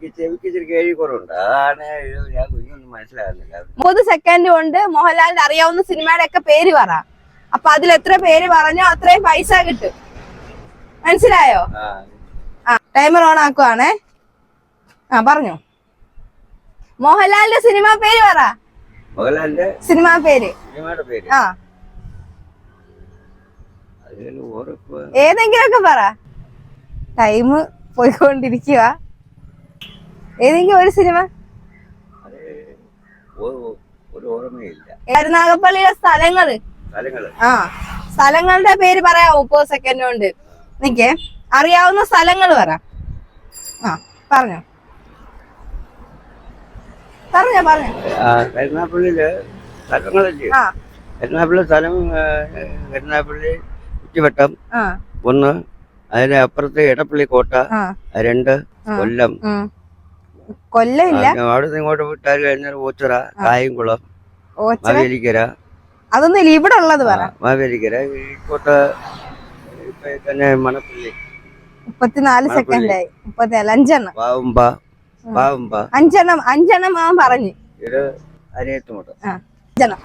എനിക്ക് ചെവിക്ക് ഇച്ചിരി കേഴി കുറവുണ്ട്. അതാണ് ഞാൻ കുഞ്ഞൊന്നും മനസ്സിലാകുന്നില്ല. 30 സെക്കൻഡ് കൊണ്ട് മോഹൻലാലിന്റെ അറിയാവുന്ന സിനിമയുടെ ഒക്കെ പേര് പറ. അപ്പൊ അതിൽ എത്ര പേര് പറഞ്ഞോ അത്രയും പൈസ കിട്ടും. മനസ്സിലായോ? ടൈമർ ഓൺ ആക്കുവാണേ. പറഞ്ഞോ. മോഹൻലാലിന്റെ സിനിമ പേര് പറ. മോഹൻലാലിന്റെ സിനിമ പേര്. സിനിമയുടെ പേര് ഏതെങ്കിലുമൊക്കെ പറ. ടൈം പോയിക്കൊണ്ടിരിക്കുക. ഏതെങ്കിലും ഒരു സിനിമ. കരുനാഗപ്പള്ളിയിലെ സ്ഥലങ്ങള്. സ്ഥലങ്ങളുടെ പേര് പറയാം. 30 സെക്കൻഡ് കൊണ്ട്. നിക്കേ, അറിയാവുന്ന സ്ഥലങ്ങൾ പറ. പറഞ്ഞോ. കരുനാഗപ്പള്ളിയില് സ്ഥലങ്ങളല്ലേ? കരുനാഗപ്പള്ളി സ്ഥലം കരുനാഗപ്പള്ളി ചുറ്റുവട്ടം 1, അതിന് അപ്പുറത്ത് എടപ്പള്ളി കോട്ട 2, കൊല്ലം. കൊല്ലമില്ല. അവിടുന്ന് ഇങ്ങോട്ട് വിട്ടാൽ കഴിഞ്ഞാൽ ഓച്ചിറ, കായംകുളം, മാവേലിക്കര. അതൊന്നും ഇവിടെ ഉള്ളത് പറ. മാവേലിക്കര, കോട്ട തന്നെ മണപ്പള്ളി. 34 സെക്കൻഡായി. 5 അഞ്ചെണ്ണം അവൻ പറഞ്ഞു. ഇത് അരിയത്തുമുട്ട. 5 എണ്ണം.